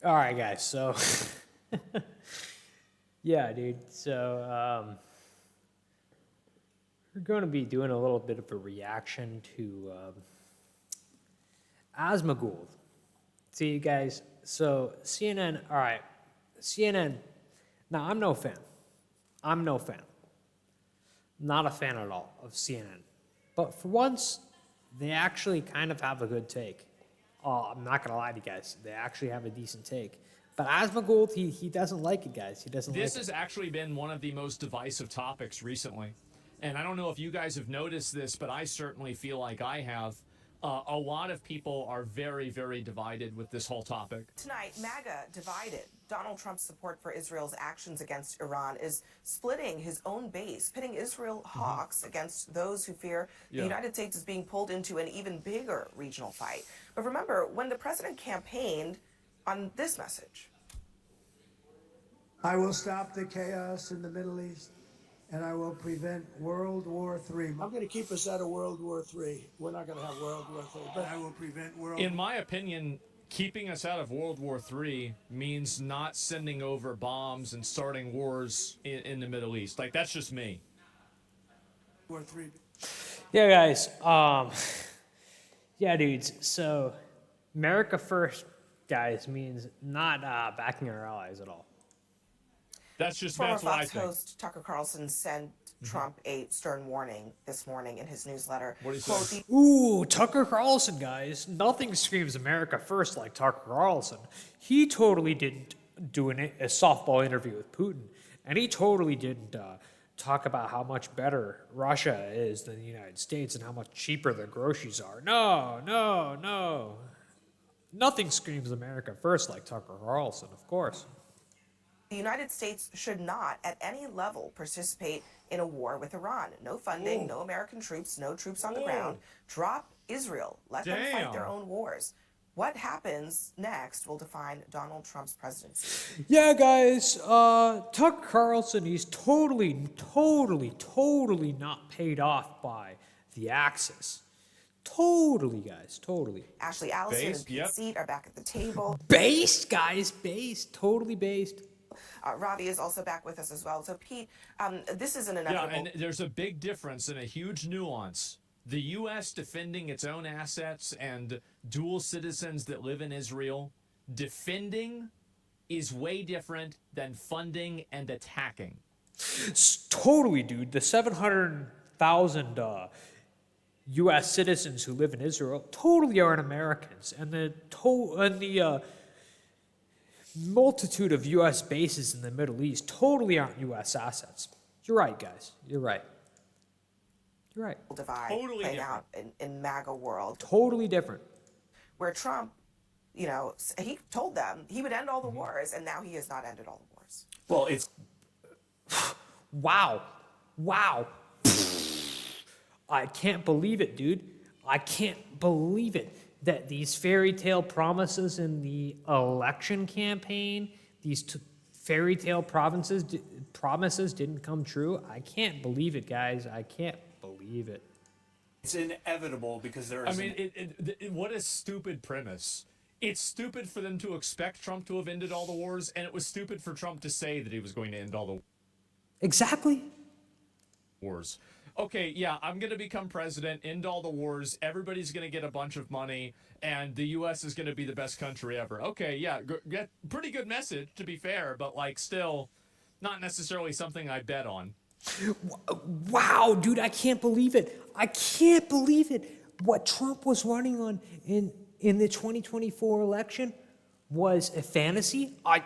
All right, guys. So, yeah, dude. So, we're going to be doing a little bit of a reaction to Asmagould. See, you guys. So, CNN. All right, CNN. Now, I'm no fan. I'm no fan. Not a fan at all of CNN. But for once, they actually kind of have a good take. I'm not going to lie to you guys. They actually have a decent take. But Asmongold, he doesn't like it, guys. He doesn't like it. This has actually been one of the most divisive topics recently. And I don't know if you guys have noticed this, but I certainly feel like I have. A lot of people are very, very divided with this whole topic. Tonight, MAGA divided. Donald Trump's support for Israel's actions against Iran is splitting his own base, pitting Israel hawks against those who fear the United States is being pulled into an even bigger regional fight. But remember, when the president campaigned on this message. I will stop the chaos in the Middle East, and I will prevent World War III. I'm going to keep us out of World War III. We're not going to have World War III, but I will prevent World War. In my opinion, keeping us out of World War III means not sending over bombs and starting wars in the Middle East. Like, that's just me. War III. Yeah, guys. Yeah, dudes. So, America first, guys, means not backing our allies at all. That's Former what I Fox think. host Tucker Carlson sent Trump a stern warning this morning in his newsletter. What do you Quote, say? Ooh, Tucker Carlson, guys. Nothing screams America first like Tucker Carlson. He totally didn't do a softball interview with Putin, and he totally didn't talk about how much better Russia is than the United States and how much cheaper their groceries are. No, no, no. Nothing screams America first like Tucker Carlson, of course. the United States should not, at any level, participate in a war with Iran. No funding, no American troops, no troops on the ground. Drop Israel. Let them fight their own wars. What happens next will define Donald Trump's presidency. Yeah, guys, Tucker Carlson, he's totally not paid off by the Axis. Totally, guys, totally. Ashley Allison and Pete Seat are back at the table. Based, guys, based, totally based. Ravi is also back with us as well. So, Pete, this is an inevitable... Yeah, and there's a big difference and a huge nuance. The U.S. defending its own assets and dual citizens that live in Israel, defending is way different than funding and attacking. Totally, dude. The 700,000 U.S. citizens who live in Israel totally aren't Americans, and the multitude of U.S. bases in the Middle East totally aren't U.S. assets. You're right, guys. You're right. You're right. Divide Totally playing different. out in MAGA world. Totally different. Where Trump, you know, he told them he would end all the wars, and now he has not ended all the wars. Well, it's... Wow. Wow. I can't believe it, dude. I can't believe it that these fairy tale promises in the election campaign, these fairy tale promises didn't come true. I can't believe it, guys. I can't believe it. It's inevitable because there is... I mean, what a stupid premise. It's stupid for them to expect Trump to have ended all the wars, and it was stupid for Trump to say that he was going to end all the Exactly. wars. Okay, yeah, I'm going to become president, end all the wars, everybody's going to get a bunch of money, and the U.S. is going to be the best country ever. Okay, yeah, pretty good message, to be fair, but, like, still not necessarily something I bet on. Wow, dude, I can't believe it. I can't believe it. What Trump was running on in the 2024 election was a fantasy. I'm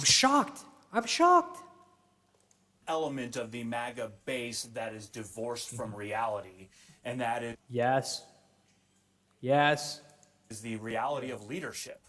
shocked. I'm shocked. element of the MAGA base that is divorced from reality, and that Yes. is the reality of leadership.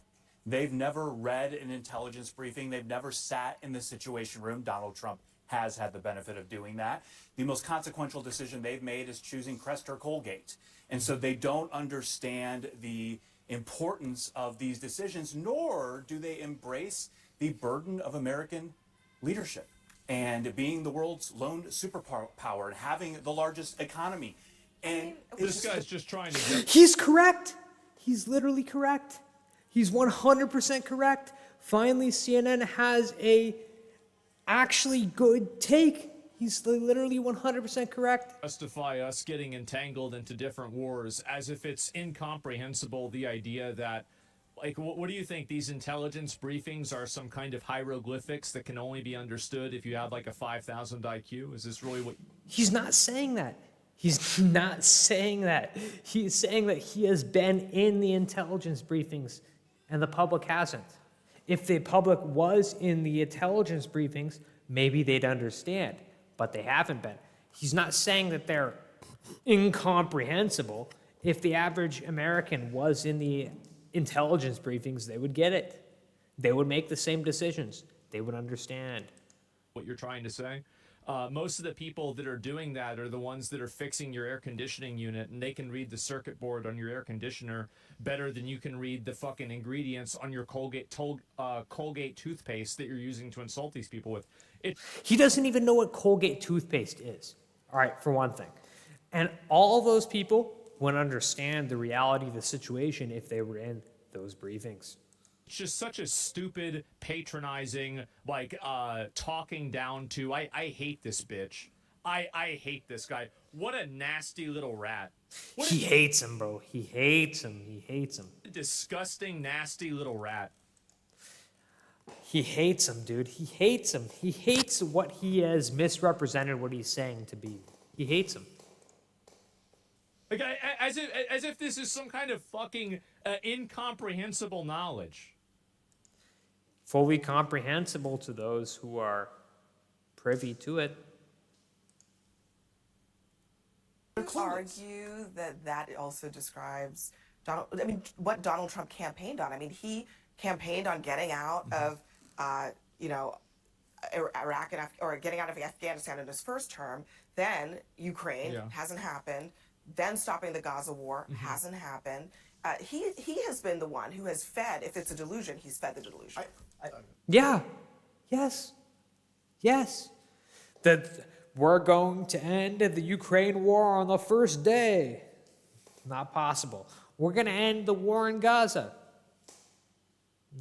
They've never read an intelligence briefing. They've never sat in the Situation Room. Donald Trump has had the benefit of doing that. The most consequential decision they've made is choosing Crest or Colgate. And so they don't understand the importance of these decisions, nor do they embrace the burden of American leadership and being the world's lone superpower and having the largest economy. And This guy's just trying to get... He's correct. He's literally correct. He's 100% correct. Finally, CNN has a actually good take. He's literally 100% correct. Justify us getting entangled into different wars as if it's incomprehensible, the idea that, like, what do you think? These intelligence briefings are some kind of hieroglyphics that can only be understood if you have like a 5,000 IQ? Is this really what? He's not saying that. He's not saying that. He's saying that he has been in the intelligence briefings and the public hasn't. If the public was in the intelligence briefings, maybe they'd understand, but they haven't been. He's not saying that they're incomprehensible. If the average American was in the intelligence briefings, they would get it. They would make the same decisions. They would understand. What you're trying to say? Most of the people that are doing that are the ones that are fixing your air conditioning unit, and they can read the circuit board on your air conditioner better than you can read the fucking ingredients on your Colgate toothpaste that you're using to insult these people with. He doesn't even know what Colgate toothpaste is. All right, for one thing. And all those people would understand the reality of the situation if they were in those briefings. It's just such a stupid, patronizing, like, talking down to, I hate this bitch. I hate this guy. What a nasty little rat. He hates him, bro. He hates him. He hates him. Disgusting, nasty little rat. He hates him, dude. He hates him. He hates what he has misrepresented what he's saying to be. He hates him. Like, as if this is some kind of fucking incomprehensible knowledge. Fully comprehensible to those who are privy to it. Argue that also describes what Donald Trump campaigned on. I mean, he campaigned on getting out of, Iraq or getting out of Afghanistan in his first term. Then Ukraine hasn't happened. Then stopping the Gaza war hasn't happened. He has been the one who has fed. If it's a delusion, he's fed the delusion. Yeah. Yes. Yes. That we're going to end the Ukraine war on the first day. Not possible. We're going to end the war in Gaza.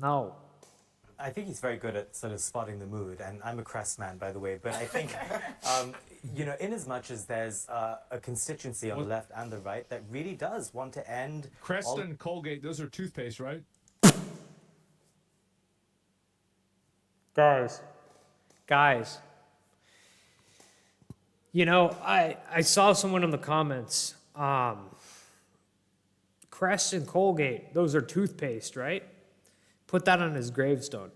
No. I think he's very good at sort of spotting the mood, and I'm a Crest man, by the way, but I think, in as much as there's a constituency on the left and the right that really does want to end... Crest and Colgate, those are toothpaste, right? Guys. I saw someone in the comments, Crest and Colgate, those are toothpaste, right? Put that on his gravestone.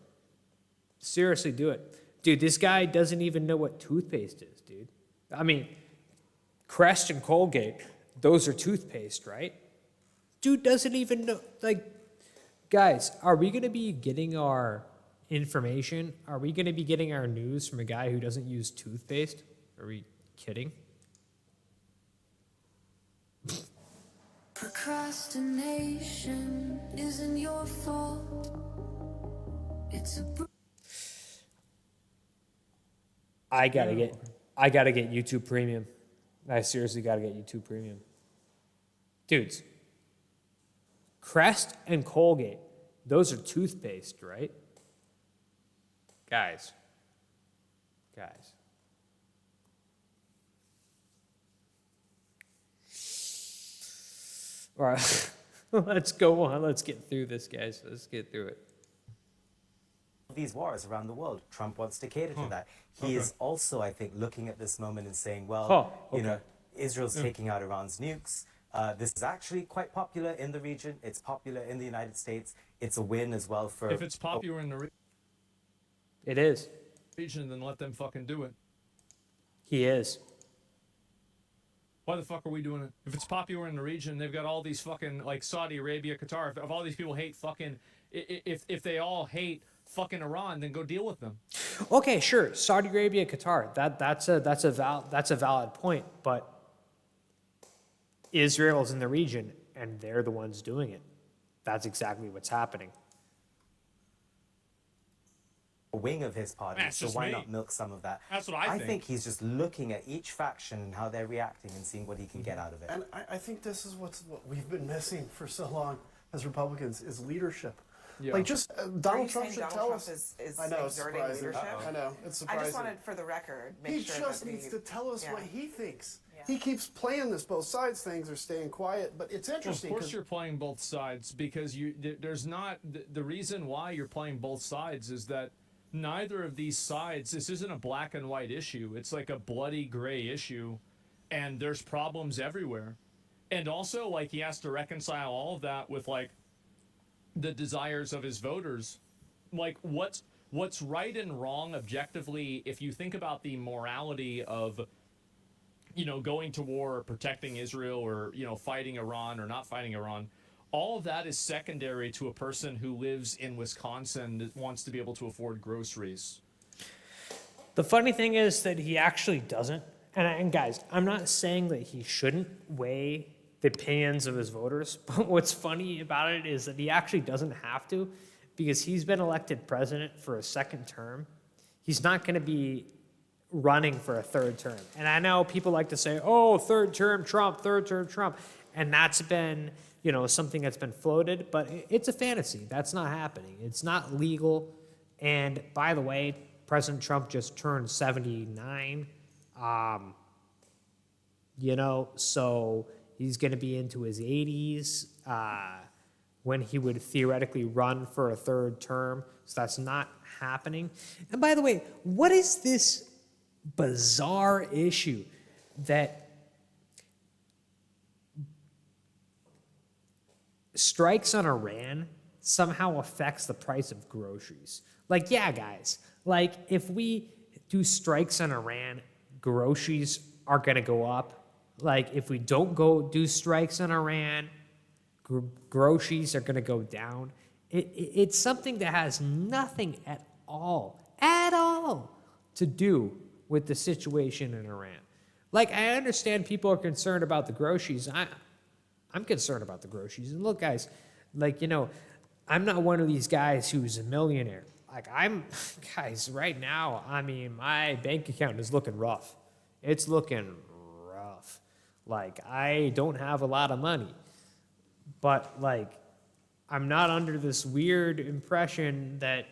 Seriously, do it. Dude, this guy doesn't even know what toothpaste is, dude. I mean, Crest and Colgate, those are toothpaste, right? Dude doesn't even know. Like, guys, are we going to be getting our information? Are we going to be getting our news from a guy who doesn't use toothpaste? Are we kidding? Procrastination isn't your fault. It's I gotta get YouTube Premium. I seriously gotta get YouTube Premium. Dudes, Crest and Colgate, those are toothpaste, right? Guys. All right, let's go on. Let's get through this, guys. Let's get through it. These wars around the world, Trump wants to cater to that. He is also, I think, looking at this moment and saying, well, Israel's taking out Iran's nukes. This is actually quite popular in the region. It's popular in the United States. It's a win as well for... If it's popular in the It is. region, then let them fucking do it. He is. Why the fuck are we doing it? If it's popular in the region, they've got all these fucking, like, Saudi Arabia, Qatar. If all these people hate fucking... If they all hate fucking Iran, then go deal with them. Okay, sure. Saudi Arabia, Qatar. That's a valid point, but Israel's in the region and they're the ones doing it. That's exactly what's happening. A wing of his party, That's so just why me. not milk some of that? That's what I think. I think he's just looking at each faction and how they're reacting and seeing what he can get out of it. And I think this is what we've been missing for so long. as Republicans is leadership. Yeah. Like, just Are Donald you Trump saying should Donald tell Trump us. is I know, it's exerting surprising. leadership? I know, it's I surprising. just wanted, for the record, make He sure just that needs the, to tell us yeah. what he thinks. Yeah. He keeps playing this both sides things or staying quiet, but it's Well, of interesting. course 'cause you're playing both sides because there's not the reason why you're playing both sides is that neither of these sides, this isn't a black and white issue. It's like a bloody gray issue, and there's problems everywhere. And also, like, he has to reconcile all of that with, like, the desires of his voters. Like, what's right and wrong objectively, if you think about the morality of, you know, going to war or protecting Israel or, you know, fighting Iran or not fighting Iran, all of that is secondary to a person who lives in Wisconsin that wants to be able to afford groceries. The funny thing is that he actually doesn't. And guys, I'm not saying that he shouldn't weigh the opinions of his voters, but what's funny about it is that he actually doesn't have to, because he's been elected president for a second term. He's not going to be running for a third term. And I know people like to say, oh, third term Trump, and that's been, you know, something that's been floated, but it's a fantasy. That's not happening. It's not legal. And by the way, President Trump just turned 79. You know, so he's going to be into his 80s when he would theoretically run for a third term. So that's not happening. And by the way, what is this bizarre issue that strikes on Iran somehow affects the price of groceries? Like, yeah, guys, like if we do strikes on Iran, groceries are going to go up. Like, if we don't go do strikes on Iran, groceries are going to go down. It's something that has nothing at all, to do with the situation in Iran. Like, I understand people are concerned about the groceries. I'm concerned about the groceries. And look, guys, like, you know, I'm not one of these guys who's a millionaire. Like, guys, right now, I mean, my bank account is looking rough. It's looking rough. Like, I don't have a lot of money. But, like, I'm not under this weird impression that,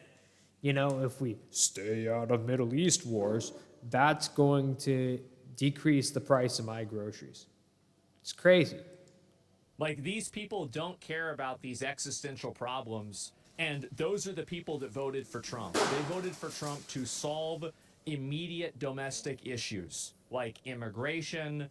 you know, if we stay out of Middle East wars, that's going to decrease the price of my groceries. It's crazy. Like, these people don't care about these existential problems, and those are the people that voted for Trump. They voted for Trump to solve immediate domestic issues like immigration,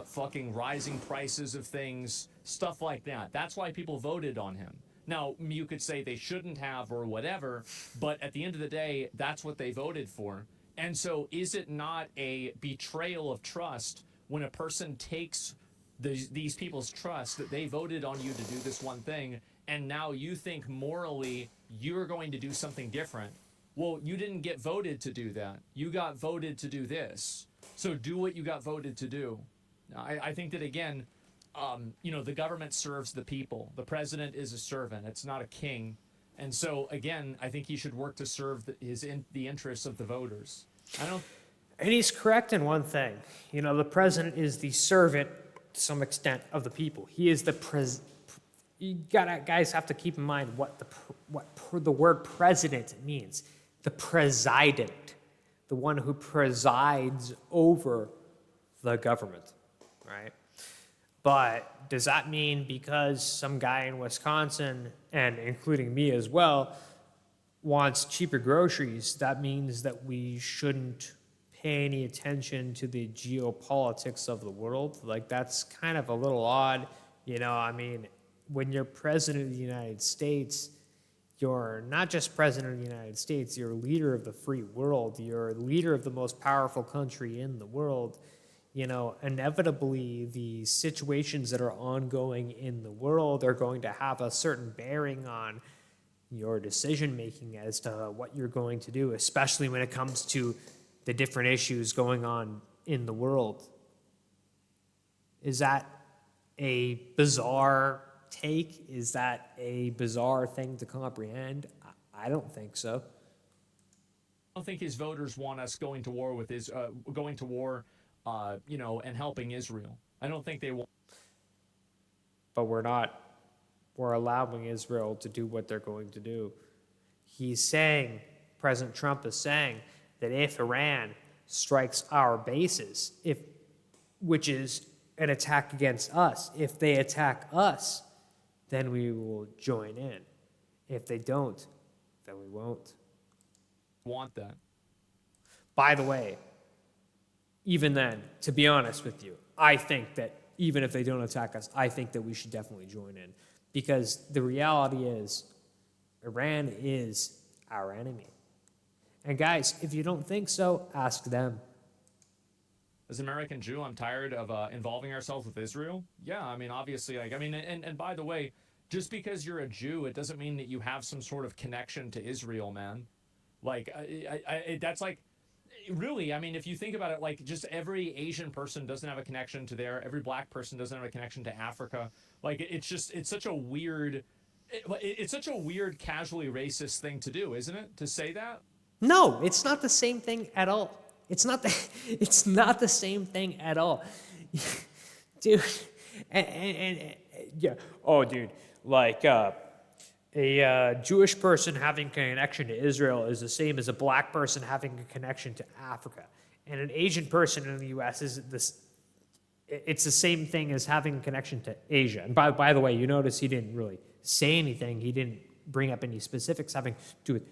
fucking rising prices of things, stuff like that. That's why people voted on him. Now, you could say they shouldn't have or whatever, but at the end of the day, that's what they voted for. And so is it not a betrayal of trust when a person takes these people's trust that they voted on you to do this one thing, and now you think morally you're going to do something different? Well, you didn't get voted to do that. You got voted to do this. So do what you got voted to do. I think that, again, you know, the government serves the people. The president is a servant. It's not a king. And so, again, I think he should work to serve the interests of the voters. And he's correct in one thing. You know, the president is the servant, to some extent, of the people. He is the guys have to keep in mind what the word president means. The president, the one who presides over the government, right? But does that mean because some guy in Wisconsin, and including me as well, wants cheaper groceries, that means that we shouldn't pay any attention to the geopolitics of the world? Like, that's kind of a little odd. You know, I mean, when you're president of the United States, you're not just president of the United States, you're a leader of the free world. You're a leader of the most powerful country in the world. You know, inevitably, the situations that are ongoing in the world are going to have a certain bearing on your decision-making as to what you're going to do, especially when it comes to the different issues going on in the world. Is that a bizarre take? Is that a bizarre thing to comprehend? I don't think so. I don't think his voters want us going to war with you know, and helping Israel. I don't think they want. But we're not we're allowing Israel to do what they're going to do. He's saying, President Trump is saying, that if Iran strikes our bases, which is an attack against us, if they attack us, then we will join in. If they don't, then we won't. Want that. By the way, even then, to be honest with you, I think that even if they don't attack us, I think that we should definitely join in. Because the reality is, Iran is our enemy. And guys, if you don't think so, ask them. As an American Jew, I'm tired of involving ourselves with Israel. Yeah, I mean, obviously, and by the way, just because you're a Jew, it doesn't mean that you have some sort of connection to Israel, man. Like, that's like, really, I mean, if you think about it, like, just every Asian person doesn't have a connection to there. Every black person doesn't have a connection to Africa. Like, it's such a weird, it's such a weird, casually racist thing to do, isn't it? To say that? No, it's not the same thing at all. It's not the same thing at all. Dude, and yeah. Oh, dude, like, a Jewish person having a connection to Israel is the same as a black person having a connection to Africa. And an Asian person in the U.S. it's the same thing as having a connection to Asia. And by the way, you notice he didn't really say anything. He didn't bring up any specifics having to do with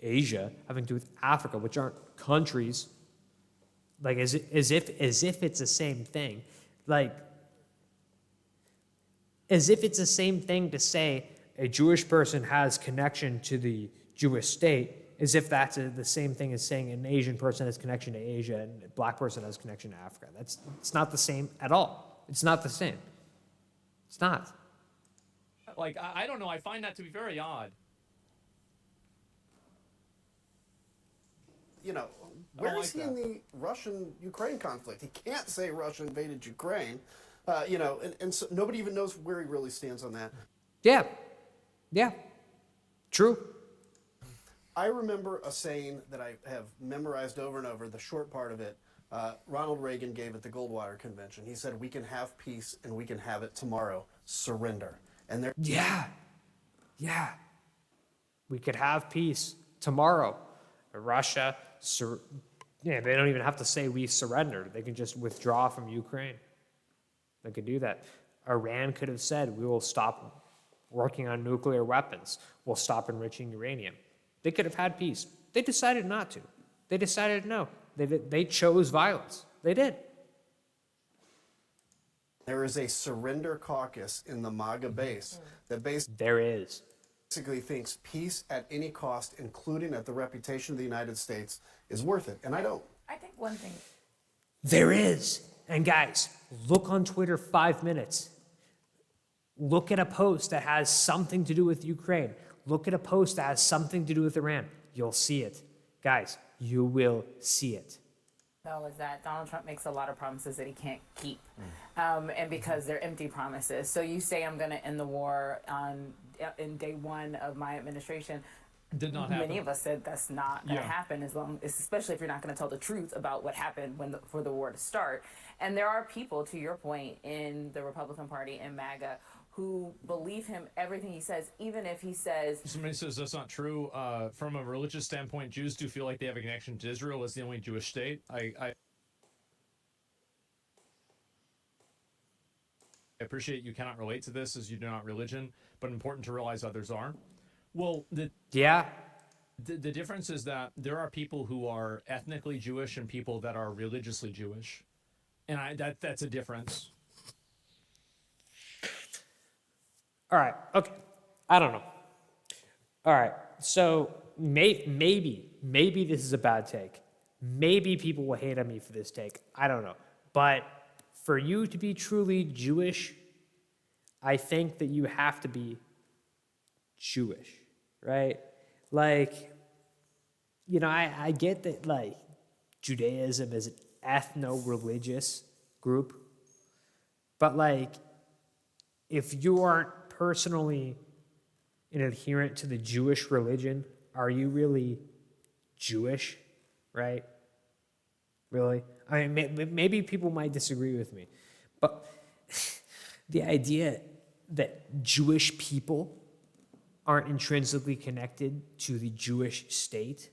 Asia, having to do with Africa, which aren't countries. Like, as if it's the same thing. Like, as if it's the same thing to say a Jewish person has connection to the Jewish state, as if that's the same thing as saying an Asian person has connection to Asia and a black person has connection to Africa. It's not the same at all. It's not the same. It's not. Like, I don't know. I find that to be very odd. You know, where is he in the Russian-Ukraine conflict? He can't say Russia invaded Ukraine, you know, and so nobody even knows where he really stands on that. Yeah. Yeah. True. I remember a saying that I have memorized over and over, the short part of it. Ronald Reagan gave at the Goldwater Convention. He said, "We can have peace and we can have it tomorrow. Surrender." And there. Yeah. Yeah. We could have peace tomorrow. Russia, they don't even have to say we surrendered. They can just withdraw from Ukraine. They could do that. Iran could have said, we will stop working on nuclear weapons. We'll stop enriching uranium. They could have had peace. They decided not to. They decided no. They chose violence. They did. There is a surrender caucus in the MAGA base that There is. basically thinks peace at any cost, including at the reputation of the United States, is worth it. And I don't. I think one thing. There is. And guys, look on Twitter 5 minutes. Look at a post that has something to do with Ukraine. Look at a post that has something to do with Iran. You'll see it. Guys, you will see it. Though, is that Donald Trump makes a lot of promises that he can't keep, and because they're empty promises. So you say I'm going to end the war in day one of my administration. Did not happen. Many of us said that's not going to happen, especially if you're not going to tell the truth about what happened for the war to start. And there are people, to your point, in the Republican Party and MAGA who believe him everything he says, even if he says. Somebody says that's not true. From a religious standpoint, Jews do feel like they have a connection to Israel as the only Jewish state. I appreciate you cannot relate to this as you do not religion, but important to realize others are. Well, the difference is that there are people who are ethnically Jewish and people that are religiously Jewish, and that's a difference. All right. Okay. I don't know. All right. So maybe this is a bad take. Maybe people will hate on me for this take. I don't know. But for you to be truly Jewish, I think that you have to be Jewish, right? Like, you know, I get that, like, Judaism is an ethno-religious group. But, like, if you aren't personally an adherent to the Jewish religion, are you really Jewish, right? Really? I mean, maybe people might disagree with me, but the idea that Jewish people aren't intrinsically connected to the Jewish state.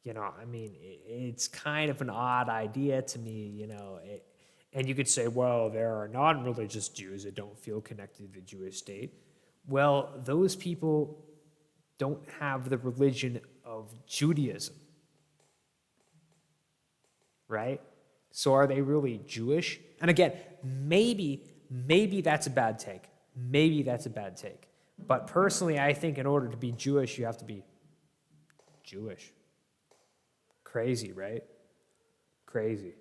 I mean, it's kind of an odd idea to me, and you could say, well, there are non-religious Jews that don't feel connected to the Jewish state. Well, those people don't have the religion of Judaism, right? So are they really Jewish? And again, maybe that's a bad take. Maybe that's a bad take. But personally, I think in order to be Jewish, you have to be Jewish. Crazy, right? Crazy.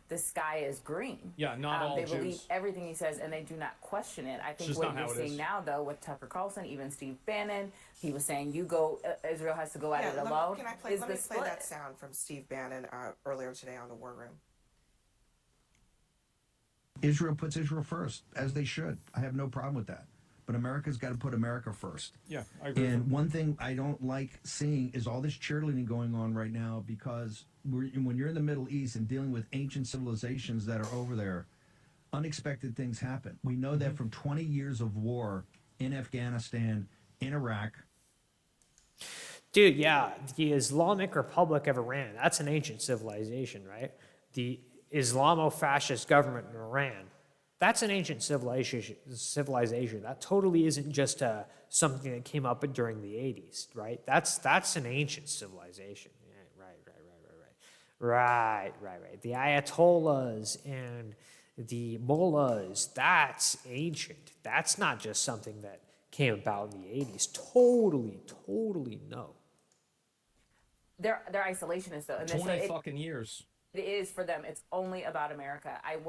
The sky is green. Yeah, not all They Jews. believe everything he says, and they do not question it. I think just what not how you're it seeing is. now, though, with Tucker Carlson, even Steve Bannon, he was saying, Israel has to go at it let me- alone. Can I play? is Let the me play split. that sound from Steve Bannon earlier today on the War Room. Israel puts Israel first, as they should. I have no problem with that. But America's got to put America first. Yeah, I agree. with And him. one thing I don't like seeing is all this cheerleading going on right now, because when you're in the Middle East and dealing with ancient civilizations that are over there, unexpected things happen. We know that from 20 years of war in Afghanistan, in Iraq. Dude, yeah, the Islamic Republic of Iran, that's an ancient civilization, right? The Islamo-fascist government in Iran, that's an ancient civilization. That totally isn't just something that came up during the 80s, right? That's an ancient civilization. Yeah, right. The Ayatollahs and the mullahs, that's ancient. That's not just something that came about in the 80s. Totally no. They're isolationists, though. And 20 fucking years. It is for them. It's only about America. I'm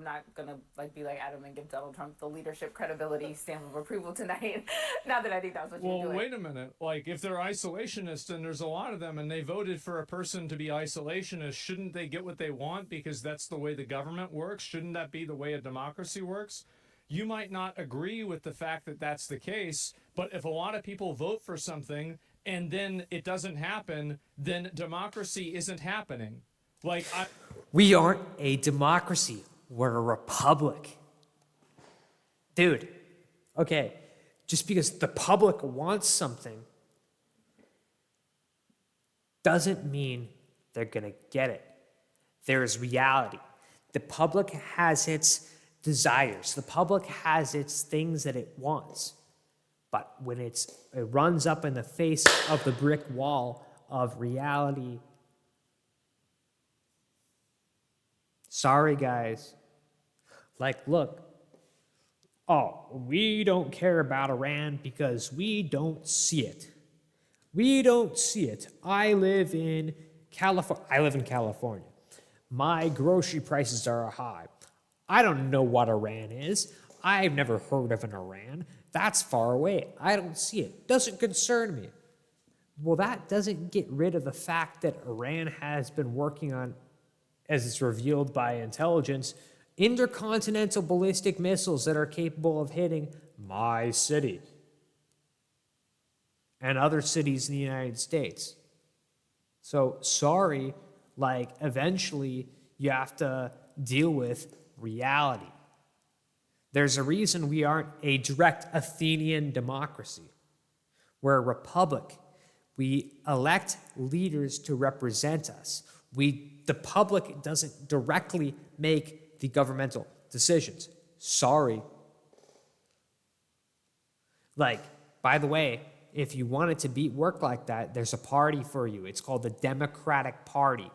not gonna be like Adam and give Donald Trump the leadership credibility stamp of approval tonight. Not that I think that's what you're Well, doing. wait a minute. Like, if they're isolationists, and there's a lot of them, and they voted for a person to be isolationist, shouldn't they get what they want because that's the way the government works? Shouldn't that be the way a democracy works? You might not agree with the fact that that's the case, but if a lot of people vote for something and then it doesn't happen, then democracy isn't happening. We aren't a democracy. We're a republic. Dude, okay, just because the public wants something doesn't mean they're going to get it. There is reality. The public has its desires. The public has its things that it wants. But when it runs up in the face of the brick wall of reality, sorry, guys. Look. Oh, we don't care about Iran because we don't see it. We don't see it. I live in California. My grocery prices are high. I don't know what Iran is. I've never heard of an Iran. That's far away. I don't see it. Doesn't concern me. Well, that doesn't get rid of the fact that Iran has been working on, as it's revealed by intelligence, intercontinental ballistic missiles that are capable of hitting my city and other cities in the United States. So, sorry, eventually you have to deal with reality. There's a reason we aren't a direct Athenian democracy. We're a republic. We elect leaders to represent us. The public doesn't directly make the governmental decisions. Sorry. By the way, if you wanted to work like that, there's a party for you. It's called the Democratic Party.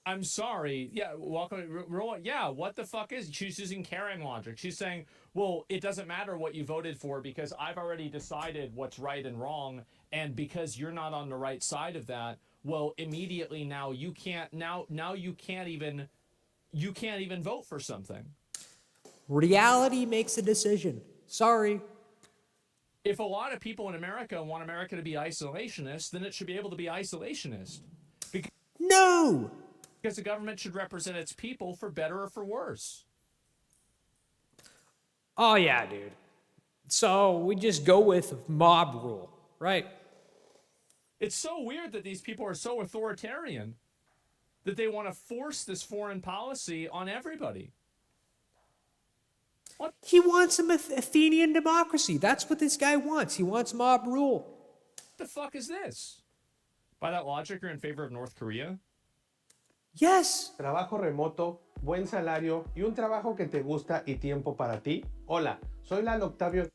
I'm sorry. Yeah, welcome. Yeah, what the fuck is? She's using Karen logic. She's saying, well, it doesn't matter what you voted for because I've already decided what's right and wrong, and because you're not on the right side of that, well, immediately now you can't. Now you can't even vote for something. Reality makes a decision. Sorry. If a lot of people in America want America to be isolationist, then it should be able to be isolationist. No! Because the government should represent its people for better or for worse. Oh, yeah, dude. So we just go with mob rule, right? It's so weird that these people are so authoritarian. that they want to force this foreign policy on everybody. What? He wants some Athenian democracy. That's what this guy wants. He wants mob rule. The fuck is this? By that logic, you're in favor of North Korea? Yes. Trabajo remoto, buen salario y un trabajo que te gusta y tiempo para ti. Hola, soy Lalo Octavio.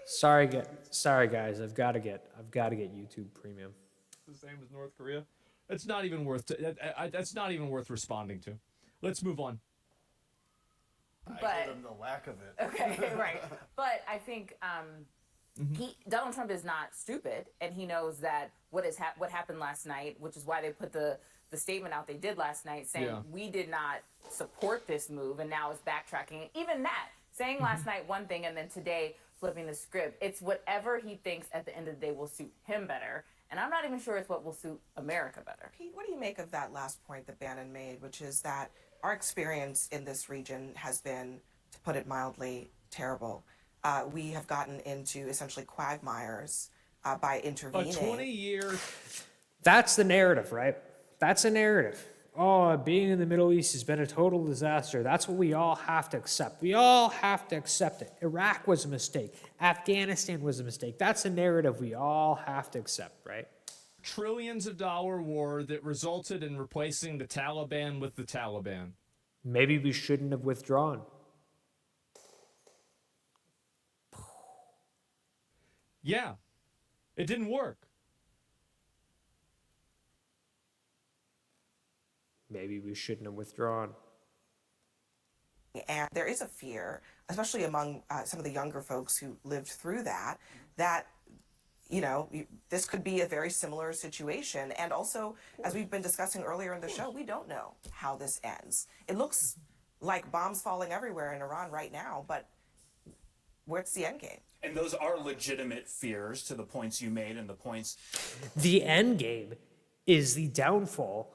Sorry guys. I've got to get YouTube Premium. The same as North Korea. It's not even worth. That's not even worth responding to. Let's move on. I told him the lack of it. Okay, right. But I think Donald Trump is not stupid, and he knows that what happened last night, which is why they put the statement out they did last night, saying we did not support this move, and now it's backtracking. Even that, saying last night one thing and then today flipping the script. It's whatever he thinks at the end of the day will suit him better. And I'm not even sure it's what will suit America better. Pete, what do you make of that last point that Bannon made, which is that our experience in this region has been, to put it mildly, terrible. We have gotten into essentially quagmires by intervening. 20 years. That's the narrative, right? That's a narrative. Oh, being in the Middle East has been a total disaster. That's what we all have to accept. We all have to accept it. Iraq was a mistake. Afghanistan was a mistake. That's a narrative we all have to accept, right? Trillions of dollar war that resulted in replacing the Taliban with the Taliban. Maybe we shouldn't have withdrawn. Yeah, it didn't work. Maybe we shouldn't have withdrawn. And there is a fear, especially among some of the younger folks who lived through that, this could be a very similar situation. And also, as we've been discussing earlier in the show, we don't know how this ends. It looks like bombs falling everywhere in Iran right now, but where's the end game? And those are legitimate fears to the points you made and the points. The end game is the downfall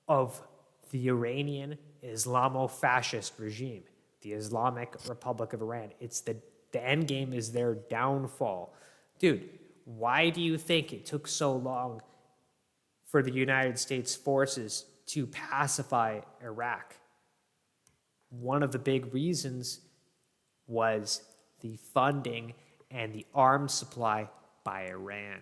of the Iranian Islamo-fascist regime, the Islamic Republic of Iran. It's the end game is their downfall. Dude, why do you think it took so long for the United States forces to pacify Iraq? One of the big reasons was the funding and the arms supply by Iran.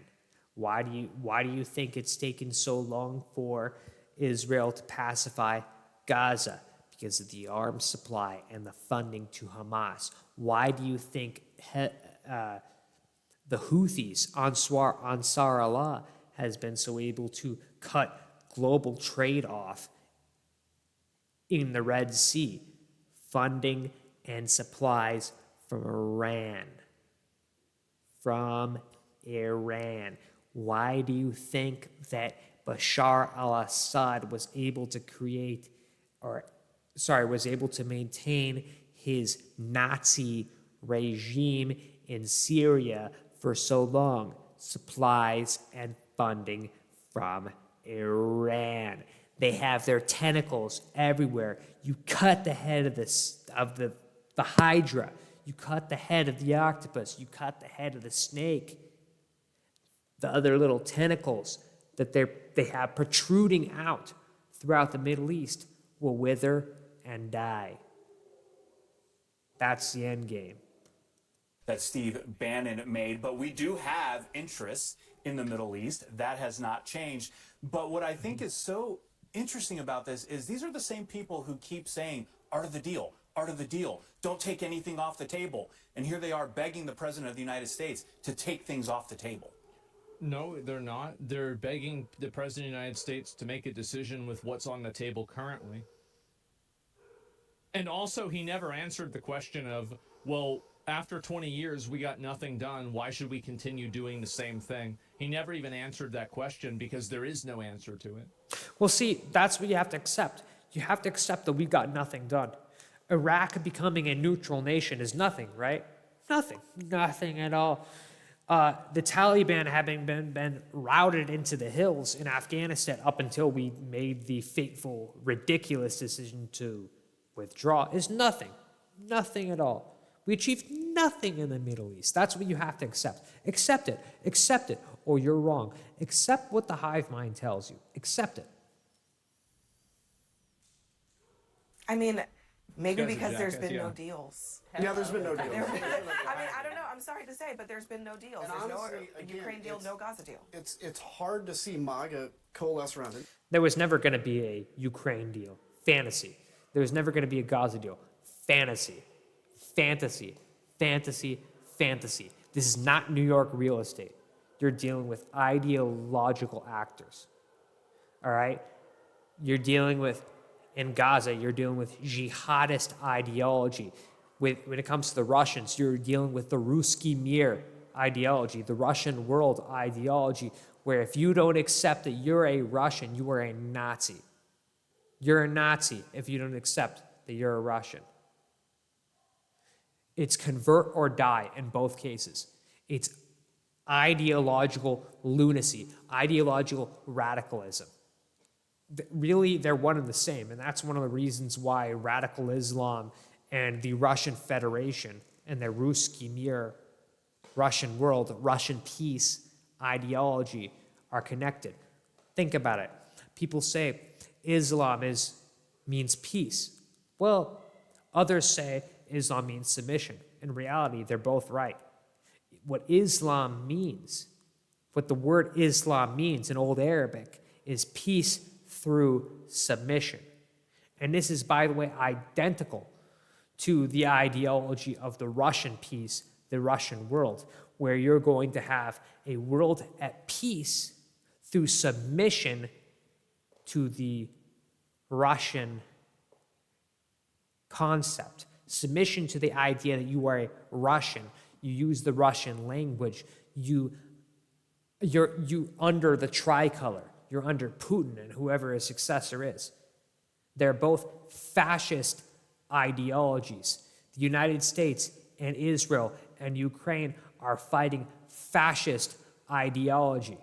Why do you think it's taken so long for Israel to pacify Gaza? Because of the arms supply and the funding to Hamas. Why do you think the Houthis, Ansar Allah, has been so able to cut global trade off in the Red Sea? Funding and supplies from Iran. From Iran. Why do you think that Bashar al-Assad was able to maintain his Nazi regime in Syria for so long? Supplies and funding from Iran. They have their tentacles everywhere. You cut the head of the Hydra. You cut the head of the octopus. You cut the head of the snake. The other little tentacles that they have protruding out throughout the Middle East will wither and die. That's the end game. That Steve Bannon made, but we do have interests in the Middle East. That has not changed. But what I think is so interesting about this is these are the same people who keep saying, art of the deal, art of the deal, don't take anything off the table. And here they are begging the President of the United States to take things off the table. No, they're not. They're begging the President of the United States to make a decision with what's on the table currently. And also, he never answered the question of, well, after 20 years, we got nothing done. Why should we continue doing the same thing? He never even answered that question because there is no answer to it. Well, see, that's what you have to accept. You have to accept that we've got nothing done. Iraq becoming a neutral nation is nothing, right? Nothing. Nothing at all. The Taliban having been routed into the hills in Afghanistan up until we made the fateful, ridiculous decision to withdraw is nothing. Nothing at all. We achieved nothing in the Middle East. That's what you have to accept. Accept it. Accept it, or you're wrong. Accept what the hive mind tells you. Accept it. I mean, maybe Guy's a because there's jackass, been no yeah. deals. Yeah, there's been no deal. I mean, I don't know. I'm sorry to say, but there's been no deals. And There's honestly, no again, Ukraine deal, it's- no Gaza deal. It's hard to see MAGA coalesce around it. There was never going to be a Ukraine deal. Fantasy. There was never going to be a Gaza deal. Fantasy. Fantasy. Fantasy. Fantasy. This is not New York real estate. You're dealing with ideological actors. All right? You're dealing with, in Gaza, you're dealing with jihadist ideology. When it comes to the Russians, you're dealing with the Ruski Mir ideology, the Russian world ideology, where if you don't accept that you're a Russian, you are a Nazi. You're a Nazi if you don't accept that you're a Russian. It's convert or die in both cases. It's ideological lunacy, ideological radicalism. Really, they're one and the same, and that's one of the reasons why radical Islam and the Russian Federation and their Ruski Mir, Russian world, Russian peace ideology are connected. Think about it. People say Islam means peace. Well, others say Islam means submission. In reality, they're both right. What Islam means, what the word Islam means in Old Arabic, is peace through submission. And this is, by the way, identical to the ideology of the Russian peace, the Russian world, where you're going to have a world at peace through submission to the Russian concept, submission to the idea that you are a Russian, you use the Russian language, you're under the tricolor, you're under Putin and whoever his successor is. They're both fascist ideologies. The United States and Israel and Ukraine are fighting fascist ideology.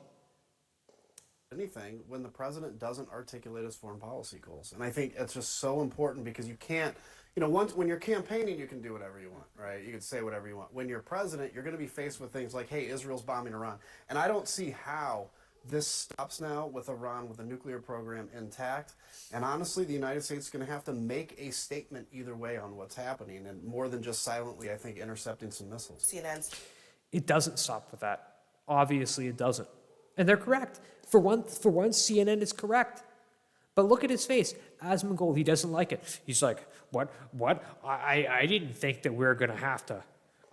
Anything when the president doesn't articulate his foreign policy goals. And I think it's just so important because you can't, when you're campaigning, you can do whatever you want, right? You can say whatever you want. When you're president, you're going to be faced with things like, hey, Israel's bombing Iran. And I don't see how this stops now with Iran with the nuclear program intact. And honestly, the United States is going to have to make a statement either way on what's happening, and more than just silently, I think, intercepting some missiles. CNN's. It doesn't stop with that. Obviously, it doesn't. And they're correct. For one, CNN is correct. But look at his face. Asmongold, he doesn't like it. He's like, what? I didn't think that we're going to have to.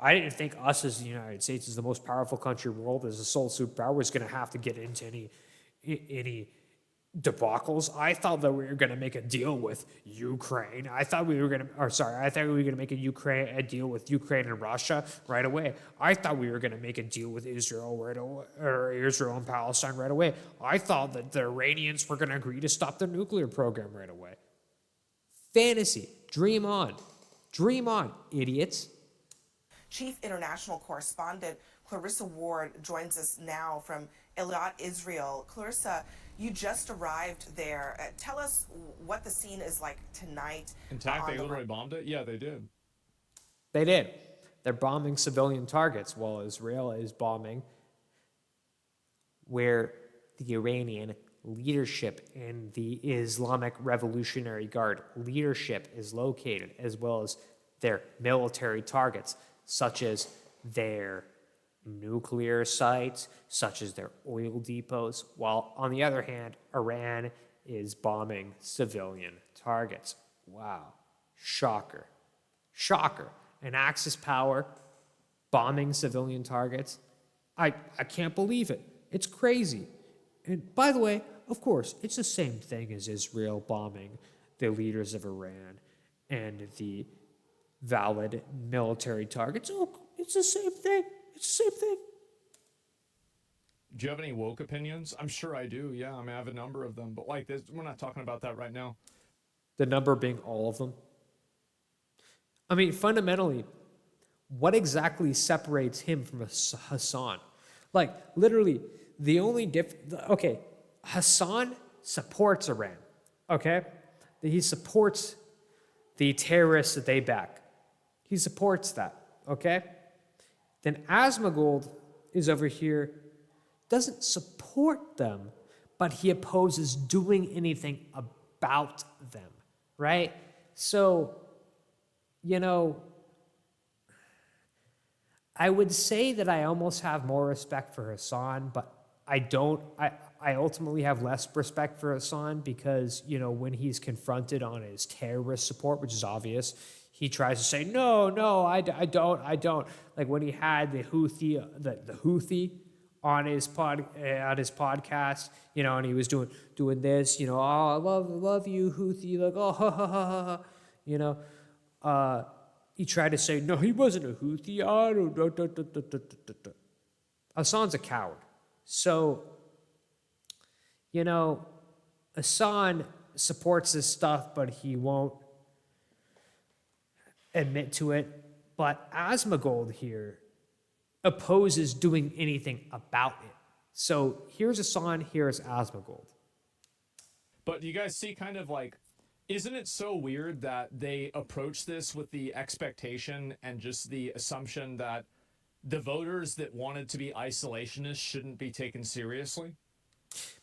I didn't think us as the United States, as the most powerful country in the world, as a sole superpower, was going to have to get into any debacles. I thought that we were going to make a deal with Ukraine. I thought we were going to make a deal with Ukraine and Russia right away. I thought we were going to make a deal with Israel right away, or Israel and Palestine right away. I thought that the Iranians were going to agree to stop their nuclear program right away. Fantasy. Dream on. Dream on, idiots. Chief international correspondent Clarissa Ward joins us now from Eilat, Israel. Clarissa, you just arrived there. Tell us what the scene is like tonight. Intact, they literally bombed it? Yeah, they did. They did. They're bombing civilian targets while Israel is bombing where the Iranian leadership and the Islamic Revolutionary Guard leadership is located, as well as their military targets, such as their nuclear sites, such as their oil depots, while on the other hand, Iran is bombing civilian targets. Wow. Shocker. Shocker. An Axis power bombing civilian targets. I can't believe it. It's crazy. And by the way, of course, it's the same thing as Israel bombing the leaders of Iran and the valid military targets. Oh, it's the same thing. It's the same thing. Do you have any woke opinions? I'm sure I do. Yeah, I mean, I have a number of them, but like this, we're not talking about that right now. The number being all of them. I mean, fundamentally, what exactly separates him from Hassan? Like, literally, the only okay, Hassan supports Iran, okay? He supports the terrorists that they back. He supports that, okay? Then Asmagould is over here, doesn't support them, but he opposes doing anything about them, right? So, I would say that I almost have more respect for Hassan, but I don't. I ultimately have less respect for Hassan because, when he's confronted on his terrorist support, which is obvious, he tries to say, no, I don't. Like when he had the Houthi on his podcast, and he was doing this, oh, I love you, Houthi, like, oh, ha, ha, ha, ha, he tried to say, no, he wasn't a Houthi. Hassan's a coward. So, Hassan supports this stuff, but he won't admit to it. But Asmongold here opposes doing anything about it. So here's Hassan, here's Asmongold. But you guys see kind of like, isn't it so weird that they approach this with the expectation and just the assumption that the voters that wanted to be isolationists shouldn't be taken seriously?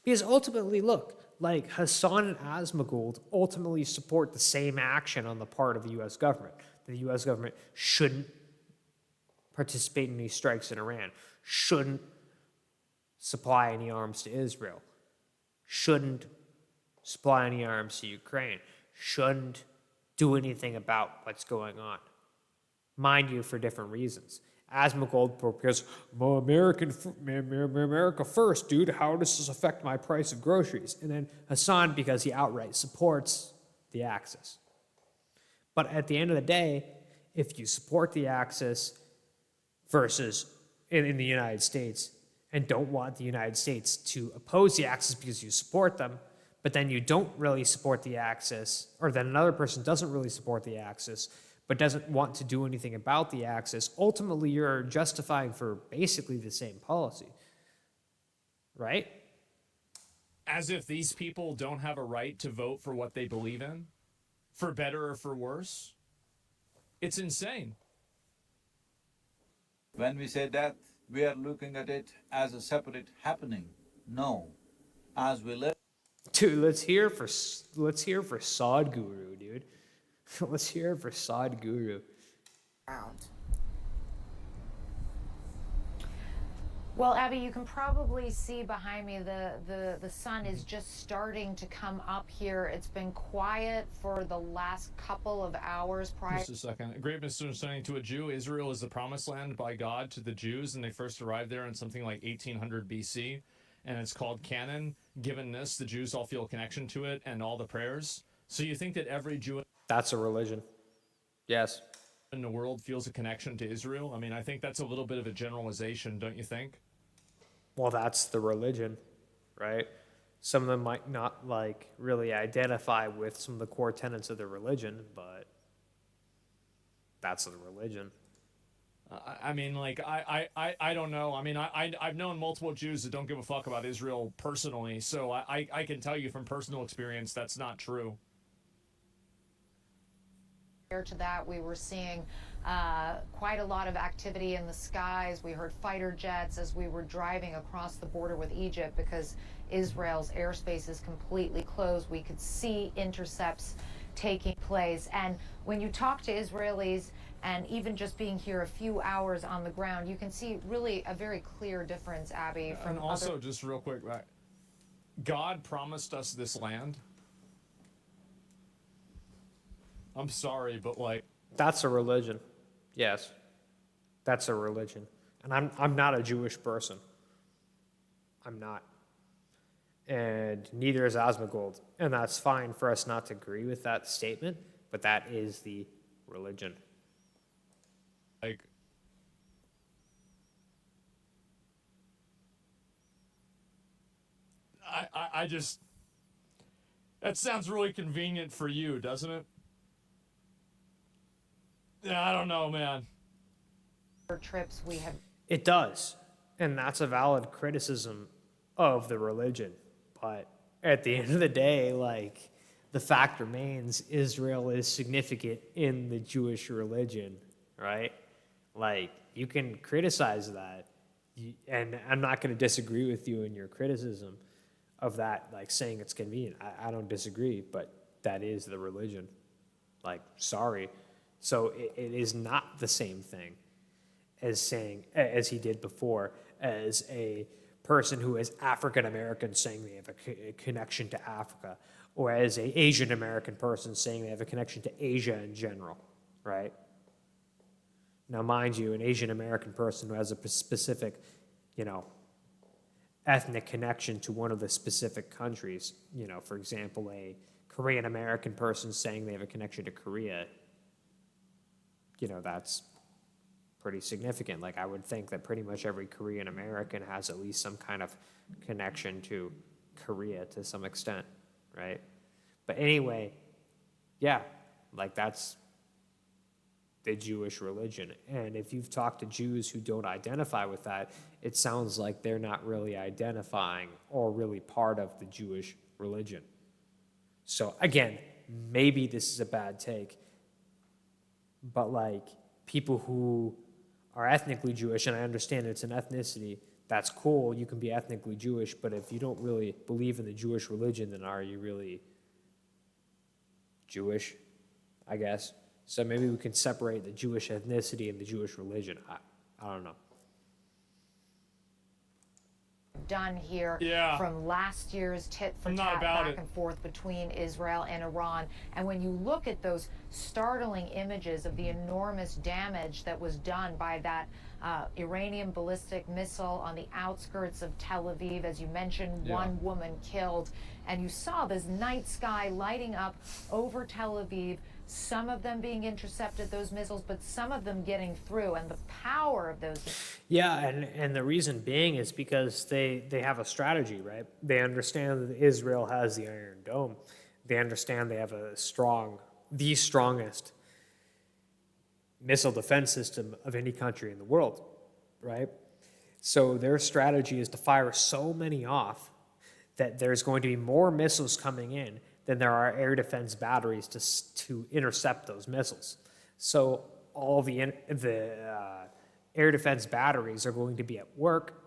Because ultimately, look, like Hassan and Asmagould ultimately support the same action on the part of the U.S. government. The U.S. government shouldn't participate in these strikes in Iran, shouldn't supply any arms to Israel, shouldn't supply any arms to Ukraine, shouldn't do anything about what's going on. Mind you, for different reasons. Asmongold because America first, dude. How does this affect my price of groceries? And then Hassan because he outright supports the Axis. But at the end of the day, if you support the Axis versus in the United States and don't want the United States to oppose the Axis because you support them, but then you don't really support the Axis, or then another person doesn't really support the Axis, but doesn't want to do anything about the Axis, ultimately you're justifying for basically the same policy, right? As if these people don't have a right to vote for what they believe in, for better or for worse. It's insane. When we say death, we are looking at it as a separate happening. No, as we live. Dude, let's hear for Sadhguru, dude. Let's hear it for Sadhguru. Well, Abby, you can probably see behind me the sun is just starting to come up here. It's been quiet for the last couple of hours prior. Just a second. A great misunderstanding to a Jew. Israel is the promised land by God to the Jews, and they first arrived there in something like 1800 BC, and it's called Canaan. Given this, the Jews all feel a connection to it and all the prayers. So you think that every Jew... That's a religion. Yes. In the world feels a connection to Israel? I mean, I think that's a little bit of a generalization, don't you think? Well, that's the religion, right? Some of them might not like really identify with some of the core tenets of the religion, but that's the religion. I mean, like, I don't know. I mean, I've known multiple Jews that don't give a fuck about Israel personally, so I can tell you from personal experience that's not true. Prior to that, we were seeing quite a lot of activity in the skies. We heard fighter jets as we were driving across the border with Egypt because Israel's airspace is completely closed. We could see intercepts taking place. And when you talk to Israelis, and even just being here a few hours on the ground, you can see really a very clear difference, Abby, from and also, just real quick, God promised us this land. I'm sorry, but like... That's a religion. Yes. That's a religion. And I'm not a Jewish person. I'm not. And neither is Asmongold. And that's fine for us not to agree with that statement, but that is the religion. Like... I just... That sounds really convenient for you, doesn't it? Yeah, I don't know, man. Trips we have. It does. And that's a valid criticism of the religion. But at the end of the day, like, the fact remains Israel is significant in the Jewish religion, right? Like, you can criticize that. And I'm not going to disagree with you in your criticism of that, like saying it's convenient. I don't disagree, but that is the religion. Like, sorry. So it is not the same thing as saying, as he did before, as a person who is African American saying they have a connection to Africa, or as a Asian American person saying they have a connection to Asia in general, right? Now, mind you, an Asian American person who has a specific, ethnic connection to one of the specific countries, for example, a Korean American person saying they have a connection to Korea, that's pretty significant. Like, I would think that pretty much every Korean American has at least some kind of connection to Korea to some extent, right? But anyway, yeah, like, that's the Jewish religion. And if you've talked to Jews who don't identify with that, it sounds like they're not really identifying or really part of the Jewish religion. So again, maybe this is a bad take, but like, people who are ethnically Jewish, and I understand it's an ethnicity, that's cool, you can be ethnically Jewish, but if you don't really believe in the Jewish religion, then are you really Jewish, I guess? So maybe we can separate the Jewish ethnicity and the Jewish religion. I don't know. Done here from last year's tit for tat back and forth between Israel and Iran. And when you look at those startling images of the enormous damage that was done by that Iranian ballistic missile on the outskirts of Tel Aviv, as you mentioned, one woman killed, and you saw this night sky lighting up over Tel Aviv, some of them being intercepted, those missiles, but some of them getting through, and the power of those. Yeah, and the reason being is because they have a strategy, right? They understand that Israel has the Iron Dome. They understand they have the strongest missile defense system of any country in the world, right? So their strategy is to fire so many off that there's going to be more missiles coming in than there are air defense batteries to intercept those missiles. So all the air defense batteries are going to be at work,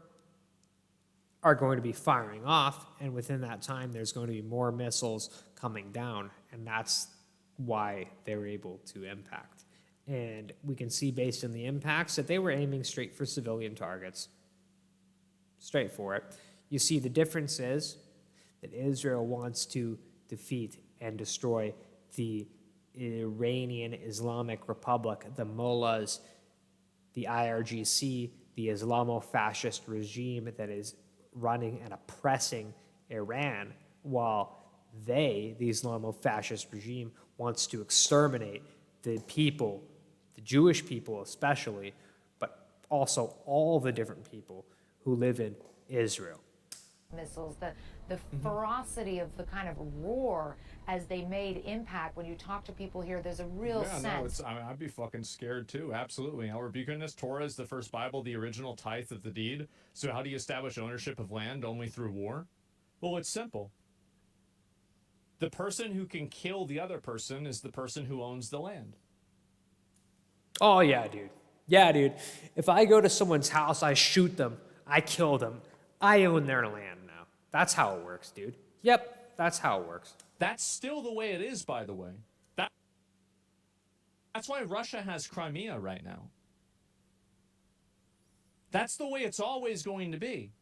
are going to be firing off, and within that time, there's going to be more missiles coming down, and that's why they were able to impact. And we can see based on the impacts that they were aiming straight for civilian targets, straight for it. You see the difference is that Israel wants to defeat and destroy the Iranian Islamic Republic, the mullahs, the IRGC, the Islamo-fascist regime that is running and oppressing Iran, while they, the Islamo-fascist regime, wants to exterminate the people, the Jewish people especially, but also all the different people who live in Israel. Missiles, the ferocity of the kind of roar as they made impact. When you talk to people here, there's a real sense. I'd be fucking scared too, absolutely. Our rebukiness, Torah is the first Bible, the original tithe of the deed. So how do you establish ownership of land? Only through war? Well, it's simple. The person who can kill the other person is the person who owns the land. Oh, yeah, dude. Yeah, dude. If I go to someone's house, I shoot them, I kill them, I own their land now. That's how it works, dude. Yep, that's how it works. That's still the way it is, by the way. That's why Russia has Crimea right now. That's the way it's always going to be.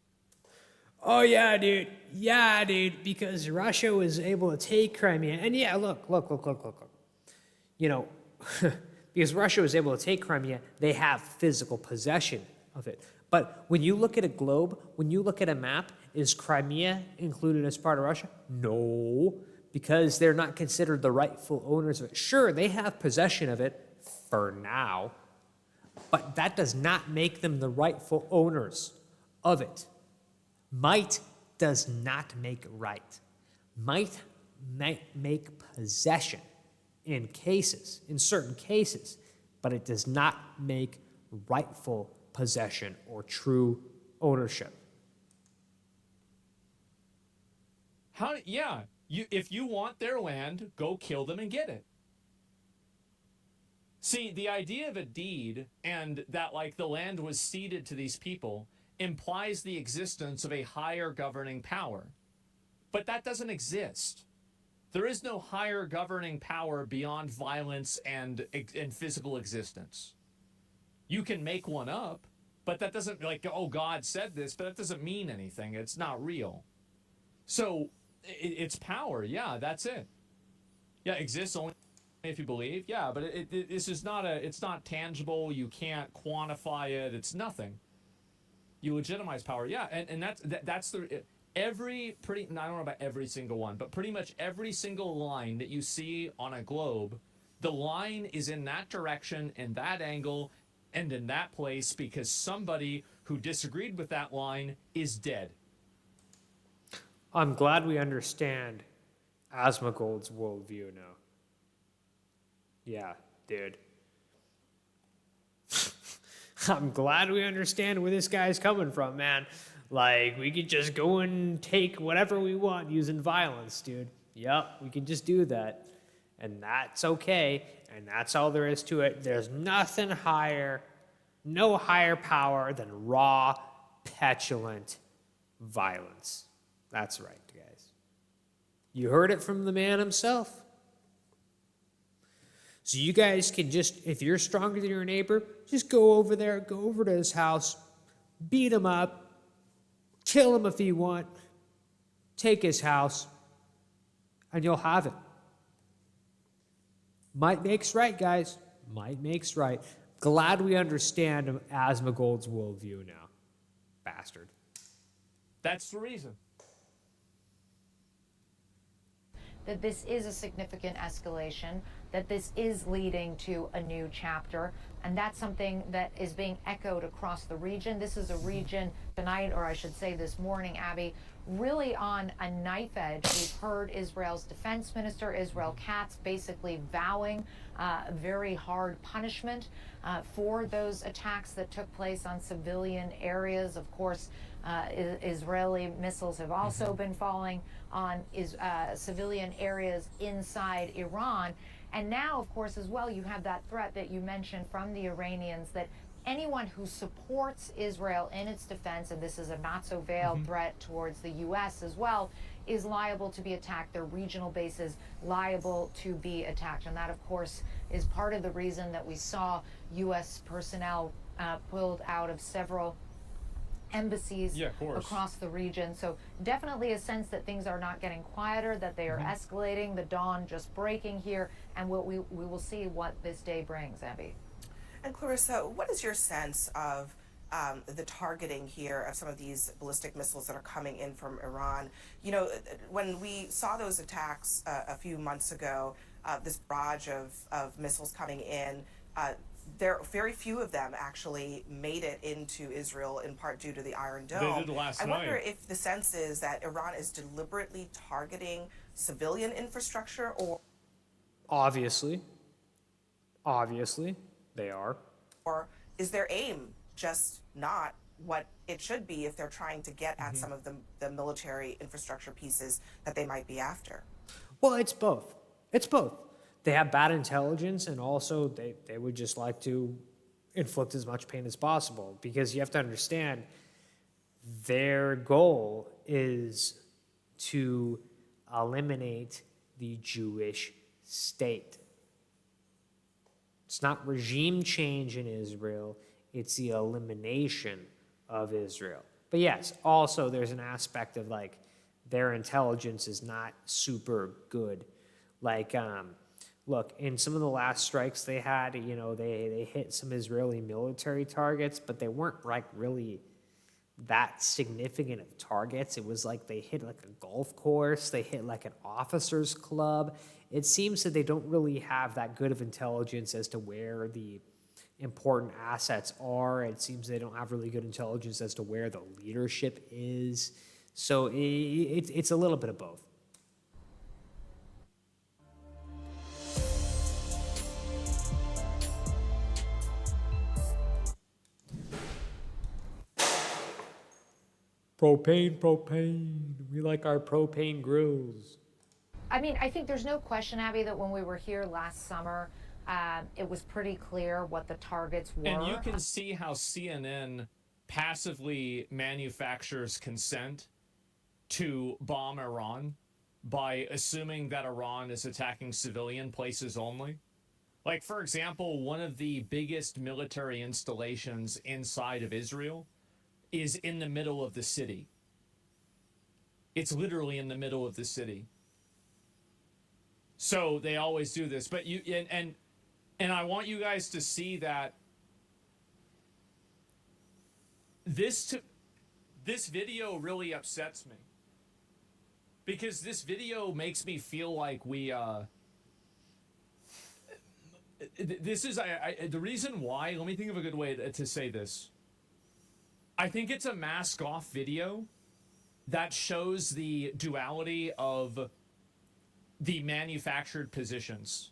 Oh, yeah, dude. Yeah, dude, because Russia was able to take Crimea. And yeah, look. You know, because Russia was able to take Crimea, they have physical possession of it. But when you look at a globe, when you look at a map, is Crimea included as part of Russia? No, because they're not considered the rightful owners of it. Sure, they have possession of it for now, but that does not make them the rightful owners of it. Might does not make right. Might make possession in certain cases, but it does not make rightful possession or true ownership. If you want their land, go kill them and get it. See, the idea of a deed and that like the land was ceded to these people implies the existence of a higher governing power. But that doesn't exist. There is no higher governing power beyond violence and physical existence. You can make one up, but that doesn't, like, oh, God said this, but that doesn't mean anything. It's not real. So it's power. Yeah, that's it. Yeah, exists only if you believe. Yeah, but this is not it's not tangible. You can't quantify it. It's nothing. You legitimize power. Yeah, and that's the I don't know about every single one, but pretty much every single line that you see on a globe, the line is in that direction, in that angle, and in that place because somebody who disagreed with that line is dead. I'm glad we understand Asmagould's worldview now. Yeah, dude. I'm glad we understand where this guy's coming from, man. Like, we could just go and take whatever we want using violence, dude. Yep, we can just do that. And that's okay, and that's all there is to it. There's nothing higher, no higher power than raw, petulant violence. That's right, guys. You heard it from the man himself. So you guys can just, if you're stronger than your neighbor, just go over there, go over to his house, beat him up, kill him if you want, take his house, and you'll have it. Might makes right, guys. Might makes right. Glad we understand Asmagould's worldview now. Bastard. That's the reason. That this is a significant escalation, that this is leading to a new chapter, and that's something that is being echoed across the region. This is a region tonight, or I should say this morning, Abby, really on a knife edge. We've heard Israel's defense minister, Israel Katz, basically vowing very hard punishment for those attacks that took place on civilian areas. Of course, Israeli missiles have also been falling on civilian areas inside Iran. And now, of course, as well, you have that threat that you mentioned from the Iranians that anyone who supports Israel in its defense, and this is a not-so-veiled threat towards the U.S. as well, is liable to be attacked. Their regional bases liable to be attacked. And that, of course, is part of the reason that we saw U.S. personnel pulled out of several embassies across the region. So definitely a sense that things are not getting quieter, that they are escalating, the dawn just breaking here, and we will see what this day brings, Abby. And Clarissa, what is your sense of the targeting here of some of these ballistic missiles that are coming in from Iran? You know, when we saw those attacks a few months ago, this barrage of missiles coming in, there very few of them actually made it into Israel, in part due to the Iron Dome. They did last night. I wonder if the sense is that Iran is deliberately targeting civilian infrastructure, or Obviously, they are. Or is their aim just not what it should be if they're trying to get at some of the military infrastructure pieces that they might be after? Well, it's both. It's both. They have bad intelligence, and also they would just like to inflict as much pain as possible, because you have to understand their goal is to eliminate the Jewish state. It's not regime change in Israel, it's the elimination of Israel. But yes, also there's an aspect of like their intelligence is not super good. Like, look, in some of the last strikes they had, you know, they hit some Israeli military targets, but they weren't like really that significant of targets. It was like they hit like a golf course, they hit like an officers club. It seems that they don't really have that good of intelligence as to where the important assets are. It seems they don't have really good intelligence as to where the leadership is. So it's a little bit of both. Propane. We like our propane grills. I mean, I think there's no question, Abby, that when we were here last summer, it was pretty clear what the targets were. And you can see how CNN passively manufactures consent to bomb Iran by assuming that Iran is attacking civilian places only. Like, for example, one of the biggest military installations inside of Israel is in the middle of the city. It's literally in the middle of the city. So they always do this. But you and I want you guys to see that this video really upsets me. Because this video makes me feel like we this is the reason why. Let me think of a good way to say this. I think it's a mask off video that shows the duality of the manufactured positions.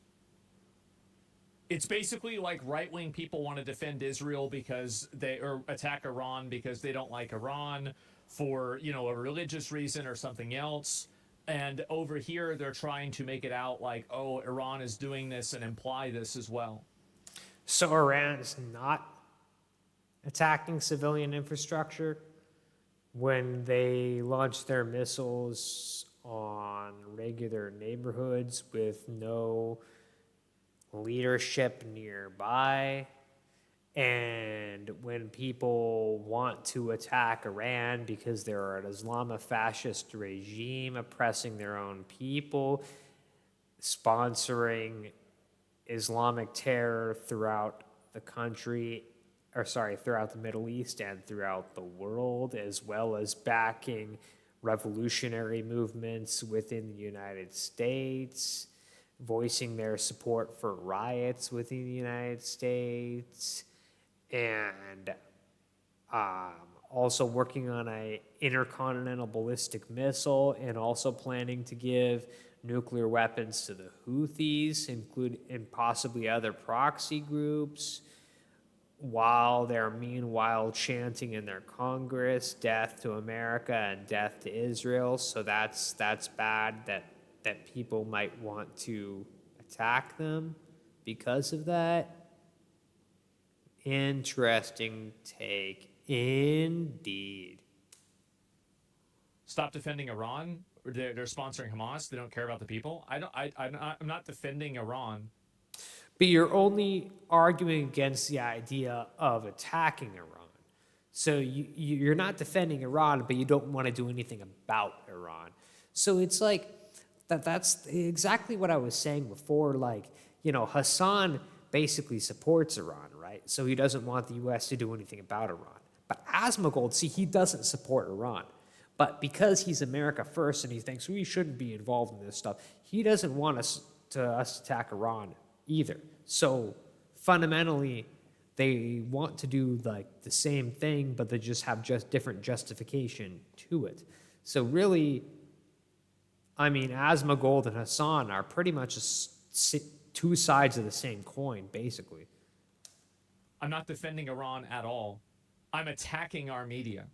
It's basically like right-wing people want to defend Israel because or attack Iran because they don't like Iran for, you know, a religious reason or something else. And over here, they're trying to make it out like, oh, Iran is doing this and imply this as well. So Iran is not attacking civilian infrastructure when they launch their missiles on regular neighborhoods with no leadership nearby, and when people want to attack Iran because they're an Islamofascist regime oppressing their own people, sponsoring Islamic terror throughout the country, or sorry, throughout the Middle East and throughout the world, as well as backing revolutionary movements within the United States, voicing their support for riots within the United States, and also working on an intercontinental ballistic missile, and also planning to give nuclear weapons to the Houthis, and possibly other proxy groups, while they're meanwhile chanting in their Congress, death to America and death to Israel. So that's bad that people might want to attack them because of that. Interesting take indeed. Stop defending Iran. They're sponsoring Hamas. They don't care about the people. I'm not defending Iran. But you're only arguing against the idea of attacking Iran. So you're not defending Iran, but you don't want to do anything about Iran. So it's like, that's exactly what I was saying before. Like, you know, Hassan basically supports Iran, right? So he doesn't want the U.S. to do anything about Iran. But Asmongold, see, he doesn't support Iran. But because he's America first and he thinks we shouldn't be involved in this stuff, he doesn't want us to attack Iran either. So fundamentally, they want to do like the same thing, but they just have just different justification to it. So really, I mean, Asmagould and Hassan are pretty much two sides of the same coin, basically. I'm not defending Iran at all. I'm attacking our media.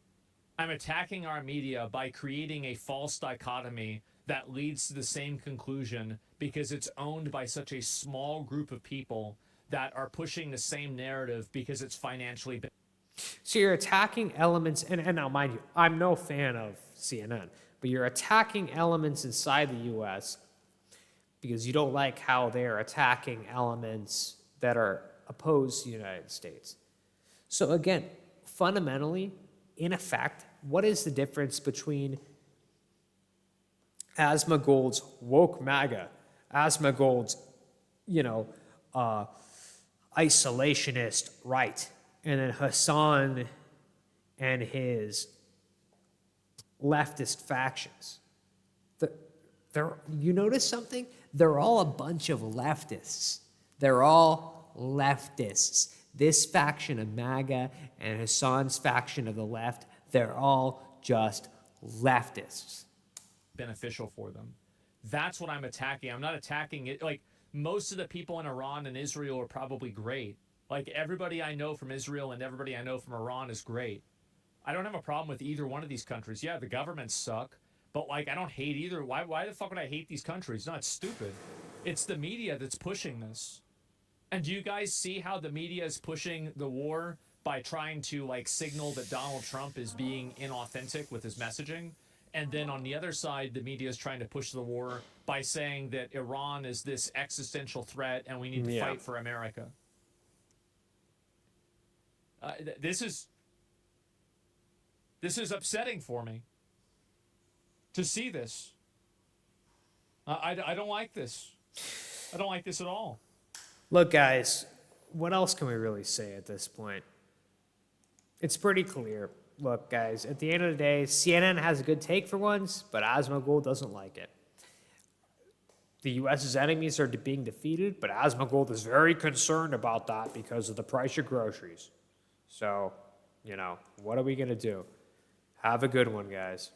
I'm attacking our media by creating a false dichotomy that leads to the same conclusion because it's owned by such a small group of people that are pushing the same narrative because it's financially. So you're attacking elements, and now mind you, I'm no fan of CNN, but you're attacking elements inside the U.S. because you don't like how they're attacking elements that are opposed to the United States. So again, fundamentally, in effect, what is the difference between Asmagould's woke MAGA, Asmagould's, isolationist right, and then Hassan and his leftist factions? You notice something? They're all a bunch of leftists. They're all leftists. This faction of MAGA and Hassan's faction of the left, they're all just leftists. Beneficial for them. That's what I'm attacking. I'm not attacking it. Like, most of the people in Iran and Israel are probably great. Like, everybody I know from Israel and everybody I know from Iran is great. I don't have a problem with either one of these countries. Yeah, the governments suck, but like, I don't hate either. Why the fuck would I hate these countries? No, it's stupid. It's the media that's pushing this. And do you guys see how the media is pushing the war by trying to like signal that Donald Trump is being inauthentic with his messaging? And then on the other side, the media is trying to push the war by saying that Iran is this existential threat and we need to fight for America. This is upsetting for me to see this. I don't like this. I don't like this at all. Look, guys, what else can we really say at this point? It's pretty clear. Look, guys, at the end of the day, CNN has a good take for once, but Asmongold doesn't like it. The U.S.'s enemies are being defeated, but Asmagould is very concerned about that because of the price of groceries. So, what are we going to do? Have a good one, guys.